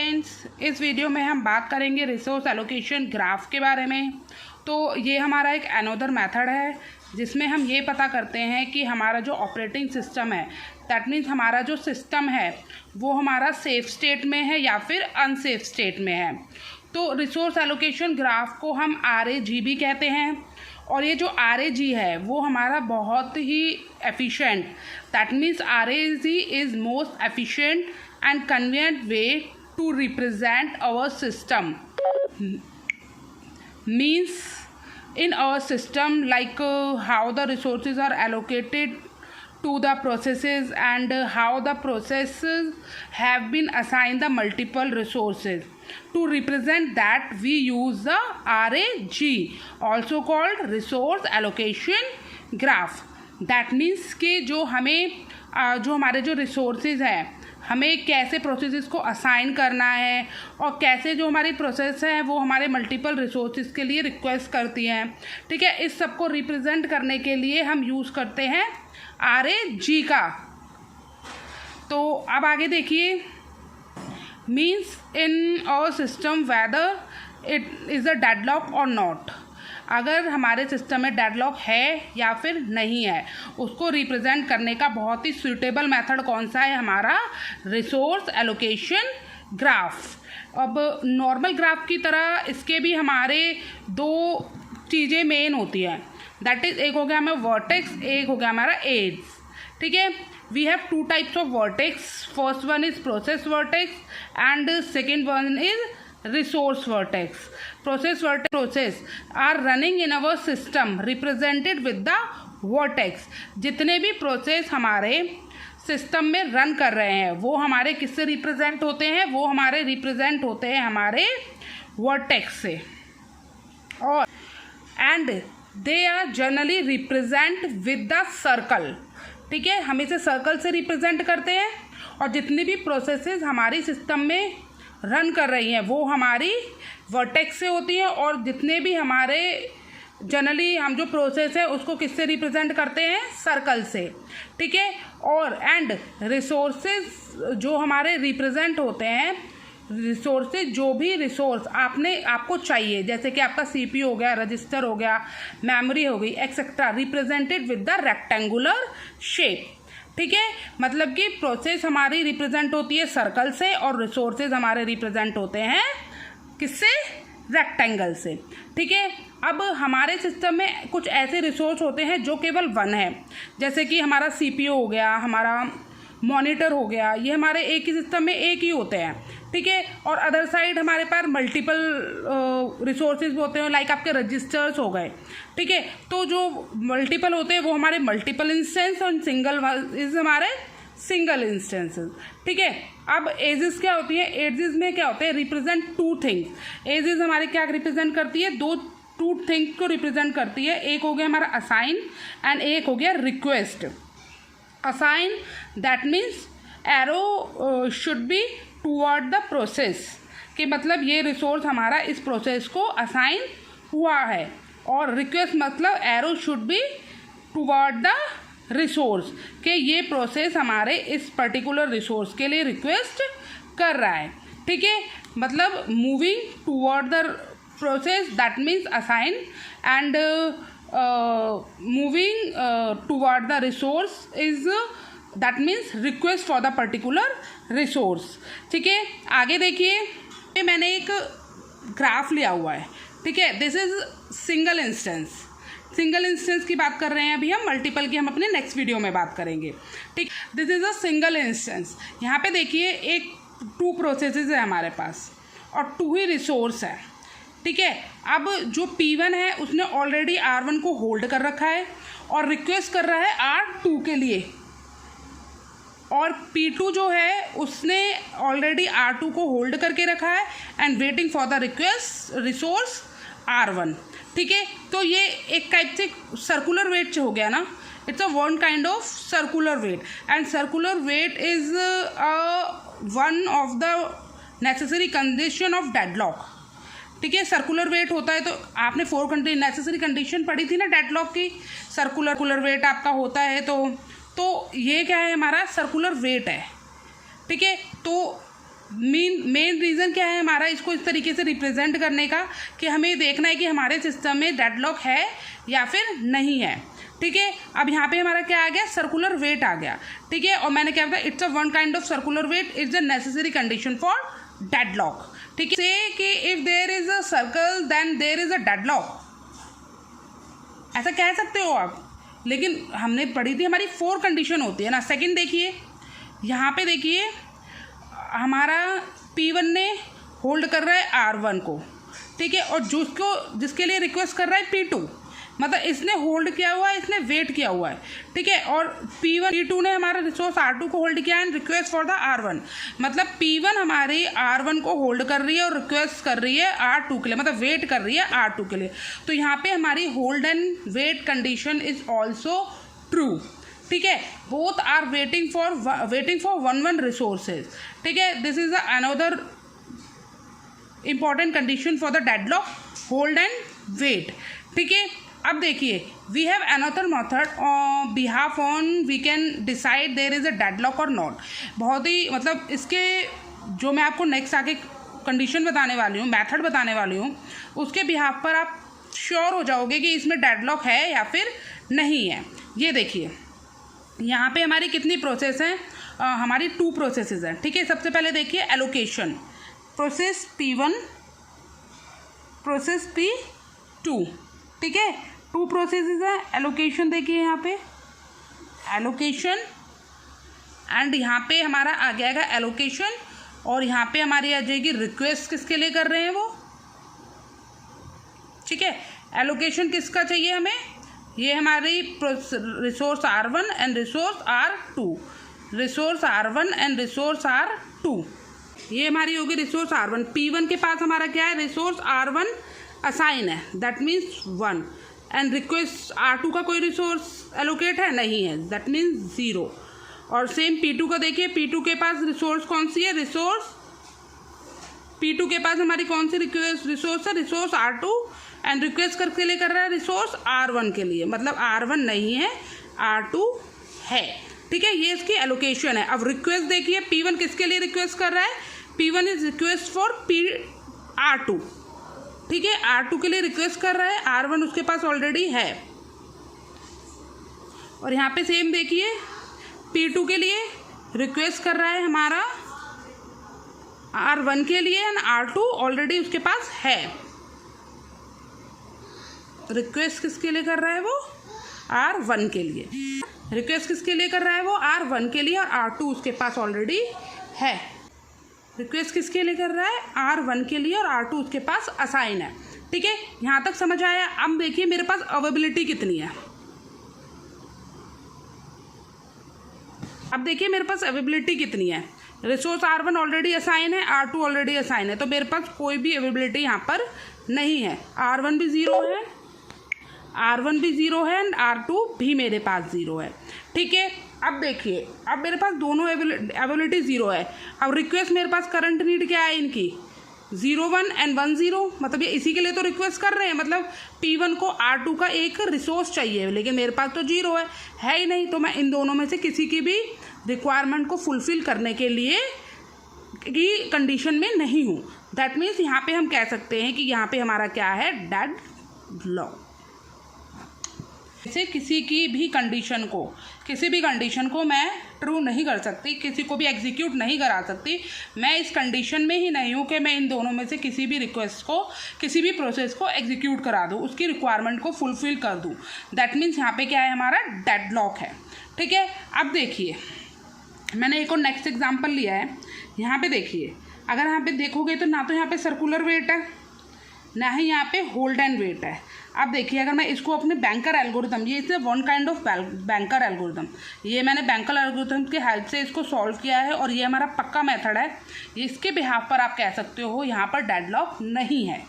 Friends, इस video में हम बात करेंगे रिसोर्स एलोकेशन ग्राफ के बारे में। तो ये हमारा एक अनदर मेथड है जिसमें हम ये पता करते हैं कि हमारा जो ऑपरेटिंग सिस्टम है, दैट मीन्स हमारा जो सिस्टम है वो हमारा सेफ स्टेट में है या फिर अनसेफ स्टेट में है। तो रिसोर्स एलोकेशन ग्राफ को हम RAG भी कहते हैं और ये जो RAG है वो हमारा बहुत ही efficient, that means RAG is most efficient and convenient way to represent our system. Means in our system, like how the resources are allocated to the processes and how the processes have been assigned the multiple resources. To represent that, we use the RAG, also called resource allocation graph. That means कि जो हमारे जो resources हैं हमें कैसे processes को assign करना है और कैसे जो हमारी प्रोसेस है वो हमारे मल्टीपल रिसोर्सेज के लिए रिक्वेस्ट करती हैं। ठीक है, इस सब को रिप्रेजेंट करने के लिए हम यूज़ करते हैं RAG का। तो अब आगे देखिए, means in our system whether it is a deadlock और नॉट। अगर हमारे सिस्टम में डेडलॉक है या फिर नहीं है, उसको रिप्रेजेंट करने का बहुत ही सूटेबल मेथड कौन सा है, हमारा रिसोर्स एलोकेशन ग्राफ। अब नॉर्मल ग्राफ की तरह इसके भी हमारे दो चीज़ें मेन होती हैं, दैट इज़ एक हो गया हमारा वर्टेक्स, एक हो गया हमारा एज। ठीक है, we have two types of vertex, first one is process vertex and second one is resource vertex. Process are running in our system represented with the vertex. जितने भी प्रोसेस हमारे सिस्टम में रन कर रहे हैं वो हमारे किससे रिप्रेजेंट होते हैं, वो हमारे रिप्रेजेंट होते हैं हमारे वर्टेक्स से। और and they are generally represent with the circle. ठीक है, हम इसे सर्कल से रिप्रेजेंट करते हैं और जितनी भी प्रोसेसेस हमारी सिस्टम में रन कर रही हैं वो हमारी वर्टेक्स से होती हैं और जितने भी हमारे जनरली हम जो प्रोसेस है उसको किससे रिप्रेजेंट करते हैं, सर्कल से। ठीक है, और एंड रिसोर्सेज जो हमारे रिप्रेजेंट होते हैं, रिसोर्सेज जो भी रिसोर्स आपको चाहिए, जैसे कि आपका CPU हो गया, रजिस्टर हो गया, मेमोरी हो गई, etcetera, represented with the rectangular shape. ठीक है, मतलब कि प्रोसेस हमारी रिप्रेजेंट होती है सर्कल से और रिसोर्सेज हमारे रिप्रेजेंट होते हैं किससे, रेक्टेंगल से। ठीक है, अब हमारे सिस्टम में कुछ ऐसे रिसोर्स होते हैं जो केवल वन है, जैसे कि हमारा CPU हो गया, हमारा मॉनिटर हो गया, ये हमारे एक ही सिस्टम में एक ही होते हैं। ठीक है, और अदर साइड हमारे पास मल्टीपल रिसोर्सेज भी होते हैं, लाइक आपके रजिस्टर्स हो गए। ठीक है, तो जो मल्टीपल होते हैं वो हमारे मल्टीपल इंस्टेंस और सिंगल इज हमारे सिंगल इंस्टेंसेस। ठीक है, अब एजेस क्या होती है, एजेस में क्या होते हैं, रिप्रेजेंट टू थिंग्स। एजेस हमारे क्या रिप्रेजेंट करती है, टू थिंग्स को रिप्रेजेंट करती है। एक हो गया हमारा असाइन एंड एक हो गया request. Assign that means arrow should be toward the process, कि मतलब ये रिसोर्स हमारा इस प्रोसेस को असाइन हुआ है, और रिक्वेस्ट मतलब arrow should be toward the resource, कि ये प्रोसेस हमारे इस पर्टिकुलर रिसोर्स के लिए रिक्वेस्ट कर रहा है। ठीक है, मतलब moving toward the process that means assign and moving toward the resource is that means request for the particular resource. ठीक है, आगे देखिए, मैंने एक ग्राफ लिया हुआ है। ठीक है, दिस इज सिंगल इंस्टेंस की बात कर रहे हैं अभी हम, मल्टीपल की हम अपने नेक्स्ट वीडियो में बात करेंगे। ठीक, this is a single instance. यहाँ पे देखिए, एक टू प्रोसेसेस है हमारे पास और टू ही रिसोर्स है। ठीक है, अब जो P1 है उसने ऑलरेडी R1 को होल्ड कर रखा है और रिक्वेस्ट कर रहा है R2 के लिए, और P2 जो है उसने ऑलरेडी R2 को होल्ड करके रखा है and waiting for the request resource R1। ठीक है, तो ये एक टाइप से सर्कुलर वेट हो गया ना, it's a one kind of circular wait and circular wait is one of the necessary condition of deadlock. ठीक है, सर्कुलर वेट होता है, तो आपने नेसेसरी कंडीशन पढ़ी थी ना डेडलॉक की, सर्कुलर वेट आपका होता है, तो ये क्या है, हमारा सर्कुलर वेट है। ठीक है, तो मेन रीज़न क्या है हमारा इसको इस तरीके से रिप्रेजेंट करने का कि हमें देखना है कि हमारे सिस्टम में डेडलॉक है या फिर नहीं है। ठीक है, अब यहाँ पे हमारा क्या आ गया, सर्कुलर वेट आ गया। ठीक है, और मैंने क्या बताया, it's a one kind of circular wait, it's a necessary condition for deadlock. ठीक है, से कि if there is a circle then there is a deadlock, ऐसा कह सकते हो आप। लेकिन हमने पढ़ी थी हमारी 4 कंडीशन होती है ना। सेकंड देखिए, यहाँ पे देखिए हमारा P1 ने होल्ड कर रहा है R1 को। ठीक है, और जिसके लिए रिक्वेस्ट कर रहा है P2, मतलब इसने होल्ड किया हुआ है, इसने वेट किया हुआ है। ठीक है, और P2 ने हमारा रिसोर्स R2 को होल्ड किया है and request for the R1, मतलब P1 हमारी R1 को होल्ड कर रही है और रिक्वेस्ट कर रही है R2 के लिए, मतलब वेट कर रही है R2 के लिए। तो यहाँ पे हमारी hold and wait condition is also true. ठीक है, both are waiting for one resources. ठीक है, this is another important condition for the deadlock, hold and wait. ठीक है, अब देखिए we have another method behalf on we can decide there is a deadlock और not. बहुत ही मतलब इसके जो मैं आपको नेक्स्ट आगे कंडीशन बताने वाली हूँ, मेथड बताने वाली हूँ, उसके बिहाफ पर आप श्योर हो जाओगे कि इसमें डेडलॉक है या फिर नहीं है। ये देखिए यहाँ पे हमारी कितनी प्रोसेस हैं, हमारी 2 प्रोसेसेस हैं। ठीक है, सबसे पहले देखिए allocation, process P1, process P2। ठीक है, 2 प्रोसेसेस हैं। एलोकेशन देखिए यहाँ पे एलोकेशन, एंड यहाँ पे हमारा आ जाएगा एलोकेशन, और यहाँ पे हमारी आ जाएगी रिक्वेस्ट किसके लिए कर रहे हैं वो। ठीक है, एलोकेशन किसका चाहिए हमें, ये हमारी resource R1 and resource R2, resource R1 and resource R2, ये हमारी होगी रिसोर्स R1। P1 के पास हमारा क्या है, रिसोर्स R1 असाइन है, that means 1, and request R2 का कोई रिसोर्स एलोकेट है नहीं है, दैट मीन्स 0। और सेम P2 का देखिए, P2 के पास रिसोर्स कौन सी है, रिसोर्स P2 के पास हमारी कौन सी रिसोर्स है, रिसोर्स R2, एंड रिक्वेस्ट करके लिए कर रहा है रिसोर्स R1 के लिए, मतलब R1 नहीं है R2 है। ठीक है, ये इसकी एलोकेशन है। अब रिक्वेस्ट देखिए P1 किसके लिए रिक्वेस्ट कर रहा है, P1 is request for R2। ठीक है, R2 के लिए रिक्वेस्ट कर रहा है, R1 उसके पास ऑलरेडी है। और यहाँ पे सेम देखिए P2 के लिए रिक्वेस्ट कर रहा है हमारा R1 के लिए, एंड R2 ऑलरेडी उसके पास है। रिक्वेस्ट किसके लिए कर रहा है वो, R1 के लिए। रिक्वेस्ट किसके लिए कर रहा है वो, R1 के लिए, और R2 उसके पास ऑलरेडी है। रिक्वेस्ट किसके लिए कर रहा है, R1 के लिए, और R2 उसके पास असाइन है। ठीक है, यहाँ तक समझ आया। अब देखिए मेरे पास अवेलेबिलिटी कितनी है, अब देखिए मेरे पास अवेलेबिलिटी कितनी है। रिसोर्स R1 ऑलरेडी असाइन है, R2 ऑलरेडी असाइन है, तो मेरे पास कोई भी अवेलेबिलिटी यहाँ पर नहीं है। R1 भी 0 है, R1 भी 0 है, एंड R2 भी मेरे पास 0 है। ठीक है, अब देखिए अब मेरे पास दोनों अवेलेबिलिटी 0 है। अब रिक्वेस्ट मेरे पास करंट नीड क्या है इनकी, 0 1 एंड 1 0, मतलब ये इसी के लिए तो रिक्वेस्ट कर रहे हैं, मतलब P1 को R2 का एक रिसोर्स चाहिए, लेकिन मेरे पास तो 0 है ही नहीं, तो मैं इन दोनों में से किसी की भी रिक्वायरमेंट को फुलफिल करने के लिए की कंडीशन में नहीं हूँ। दैट मीन्स यहाँ पे हम कह सकते हैं कि यहाँ पे हमारा क्या है, डेडलॉक। जैसे किसी भी कंडीशन को मैं ट्रू नहीं कर सकती, किसी को भी एग्जीक्यूट नहीं करा सकती। मैं इस कंडीशन में ही नहीं हूँ कि मैं इन दोनों में से किसी भी रिक्वेस्ट को, किसी भी प्रोसेस को एग्जीक्यूट करा दूँ, उसकी रिक्वायरमेंट को फुलफिल कर दूँ। दैट मीन्स यहाँ पे क्या है, हमारा डेडलॉक है। ठीक है, अब देखिए मैंने एक और नेक्स्ट एग्जाम्पल लिया है। यहाँ पे देखिए, अगर यहाँ पे देखोगे तो ना तो यहाँ पे सर्कुलर वेट है, ना ही यहाँ पे होल्ड एंड वेट है। अब देखिए अगर मैं इसको अपने बैंकर एल्गोरिथम, ये इसे one kind of banker algorithm, ये मैंने बैंकर एल्गोरिथम के हेल्प से इसको सॉल्व किया है, और ये हमारा पक्का मेथड है। इसके बिहाफ पर आप कह सकते हो यहाँ पर डेडलॉक नहीं है,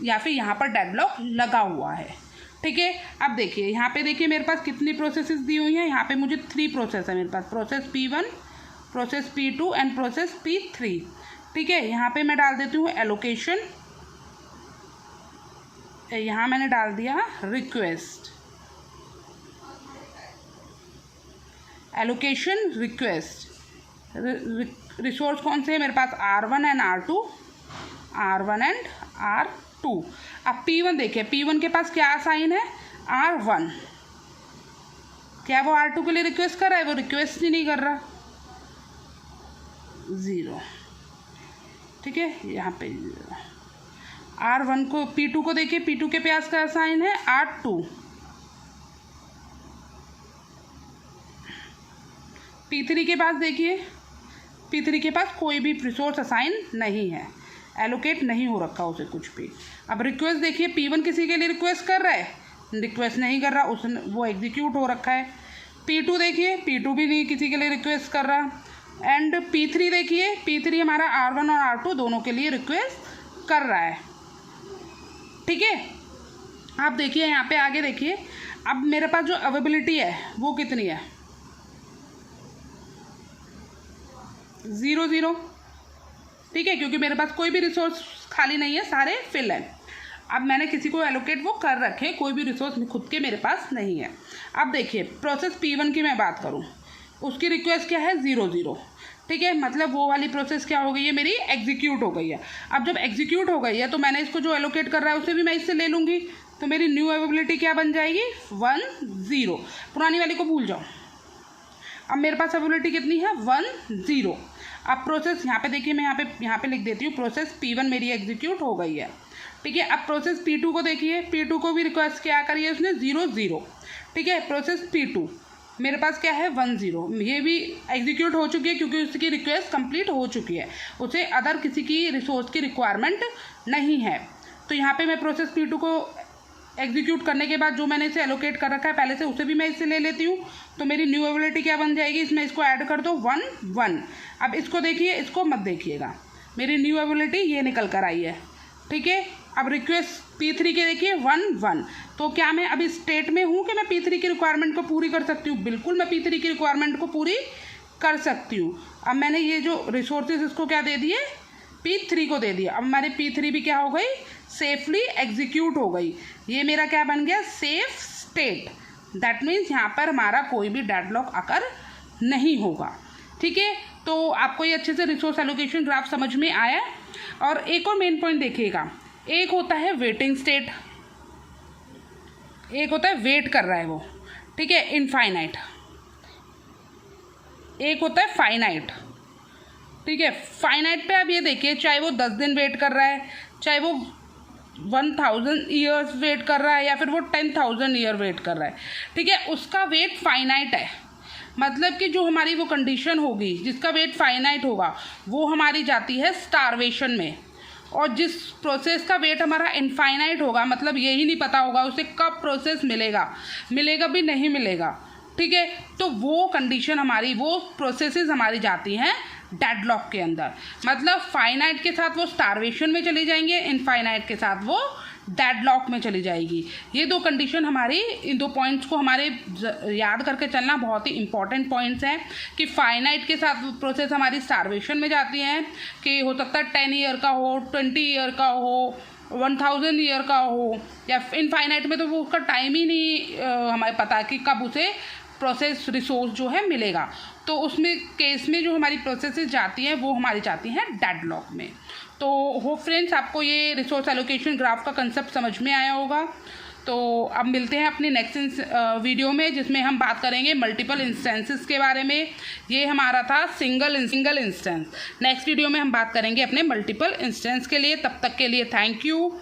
या फिर यहाँ पर डेडलॉक लगा हुआ है। ठीक है, अब देखिए यहाँ पे देखिए मेरे पास कितनी प्रोसेसेस दी हुई हैं। यहाँ पे मुझे 3 प्रोसेस है मेरे पास, process P1, process P2 and process P3। ठीक है, यहाँ पे मैं डाल देती हूँ एलोकेशन, यहाँ मैंने डाल दिया रिक्वेस्ट, एलोकेशन रिक्वेस्ट, रिसोर्स कौन से है मेरे पास, R1 and R2, R1 and R2। अब P1 देखिए, P1 के पास क्या साइन है, R1। क्या वो R2 के लिए रिक्वेस्ट कर रहा है, वो रिक्वेस्ट ही नहीं कर रहा, 0। ठीक है, यहाँ पे R1 को, P2 को देखिए, P2 के पास क्या साइन है, R2। P3 के पास देखिए, P3 के पास कोई भी रिसोर्स असाइन नहीं है, एलोकेट नहीं हो रखा उसे कुछ भी। अब रिक्वेस्ट देखिए, P1 किसी के लिए रिक्वेस्ट कर रहा है, रिक्वेस्ट नहीं कर रहा, उसने वो एग्जीक्यूट हो रखा है। P2 देखिए, P2 भी नहीं किसी के लिए रिक्वेस्ट कर रहा। एंड P3 देखिए, P3 हमारा R1 और R2 दोनों के लिए रिक्वेस्ट कर रहा है। ठीक है, आप देखिए यहाँ पे आगे देखिए, अब मेरे पास जो अवेलेबिलिटी है वो कितनी है, 0 0। ठीक है, क्योंकि मेरे पास कोई भी रिसोर्स खाली नहीं है, सारे फिल हैं। अब मैंने किसी को एलोकेट वो कर रखे, कोई भी रिसोर्स खुद के मेरे पास नहीं है। अब देखिए प्रोसेस P1 की मैं बात करूँ, उसकी रिक्वेस्ट क्या है, 0 0। ठीक है, मतलब वो वाली प्रोसेस क्या हो गई है, मेरी एग्जीक्यूट हो गई है। अब जब एग्जीक्यूट हो गई है तो मैंने इसको जो एलोकेट कर रहा है उसे भी मैं इससे ले लूँगी, तो मेरी न्यू अवेलेबिलिटी क्या बन जाएगी, 1 0। पुरानी वाली को भूल जाओ। अब मेरे पास अवेलेबिलिटी कितनी है, 1 0। अब प्रोसेस यहाँ पे देखिए, मैं यहाँ पे लिख देती हूँ, प्रोसेस P1 मेरी एग्जीक्यूट हो गई है। ठीक है, अब प्रोसेस P2 को देखिए, P2 को भी रिक्वेस्ट क्या करी है उसने, 0 0। ठीक है, प्रोसेस P2 मेरे पास क्या है, 1 0। ये भी एग्जीक्यूट हो चुकी है क्योंकि उसकी रिक्वेस्ट कंप्लीट हो चुकी है, उसे अदर किसी की रिसोर्स की रिक्वायरमेंट नहीं है। तो यहाँ पे मैं प्रोसेस P2 को एग्जीक्यूट करने के बाद जो मैंने इसे एलोकेट कर रखा है पहले से, उसे भी मैं इससे ले लेती हूँ। तो मेरी न्यू अवेलेबिलिटी क्या बन जाएगी, इसमें इसको ऐड कर दो, 1 1। अब इसको देखिए, इसको मत देखिएगा, मेरी न्यू अवेलेबिलिटी ये निकल कर आई है। ठीक है, अब रिक्वेस्ट P3 के देखिए 1 1। तो क्या मैं अभी स्टेट में हूँ कि मैं P3 की रिक्वायरमेंट को पूरी कर सकती हूँ, बिल्कुल मैं P3 की रिक्वायरमेंट को पूरी कर सकती हूँ। अब मैंने ये जो रिसोर्सेज इसको क्या दे दिए, P3 को दे दिया। अब हमारे P3 भी क्या हो गई, सेफली एग्जीक्यूट हो गई। ये मेरा क्या बन गया, सेफ स्टेट। दैट मीन्स यहाँ पर हमारा कोई भी डेडलॉक अकर नहीं होगा। ठीक है, तो आपको ये अच्छे से रिसोर्स एलोकेशन ग्राफ समझ में आया। और एक और मेन पॉइंट देखिएगा, एक होता है वेटिंग स्टेट, एक होता है वेट कर रहा है वो। ठीक है, इनफाइनाइट, एक होता है फाइनाइट। ठीक है, फाइनाइट पे आप ये देखिए, चाहे वो 10 दिन वेट कर रहा है, चाहे वो 1000 ईयर्स वेट कर रहा है, या फिर वो 10,000 ईयर वेट कर रहा है। ठीक है, उसका वेट फाइनाइट है। मतलब कि जो हमारी वो कंडीशन होगी जिसका वेट फाइनाइट होगा, वो हमारी जाती है स्टारवेशन में। और जिस प्रोसेस का वेट हमारा इनफाइनाइट होगा, मतलब यही नहीं पता होगा उसे कब प्रोसेस मिलेगा, मिलेगा भी नहीं मिलेगा। ठीक है, तो वो कंडीशन हमारी, वो प्रोसेसेस हमारी जाती हैं डेडलॉक के अंदर। मतलब फाइनाइट के साथ वो स्टारवेशन में चली जाएंगे, इनफाइनाइट के साथ वो डेडलॉक में चली जाएगी। ये दो कंडीशन हमारी, इन दो पॉइंट्स को हमारे याद करके चलना बहुत ही इंपॉर्टेंट पॉइंट्स हैं कि फाइनाइट के साथ प्रोसेस हमारी स्टारवेशन में जाती हैं, कि हो सकता है 10 ईयर का हो, 20 ईयर का हो, 1000 ईयर का हो, या इनफाइनाइट में तो वो उसका टाइम ही नहीं हमें पता कि कब उसे प्रोसेस रिसोर्स जो है मिलेगा। तो उसमें केस में जो हमारी प्रोसेसेस जाती हैं वो हमारी जाती हैं डेडलॉक में। तो होप फ्रेंड्स आपको ये रिसोर्स एलोकेशन ग्राफ का कंसेप्ट समझ में आया होगा। तो अब मिलते हैं अपने नेक्स्ट वीडियो में, जिसमें हम बात करेंगे मल्टीपल इंस्टेंसेस के बारे में। ये हमारा था सिंगल इंस्टेंस। नेक्स्ट वीडियो में हम बात करेंगे अपने मल्टीपल इंस्टेंस के लिए। तब तक के लिए थैंक यू।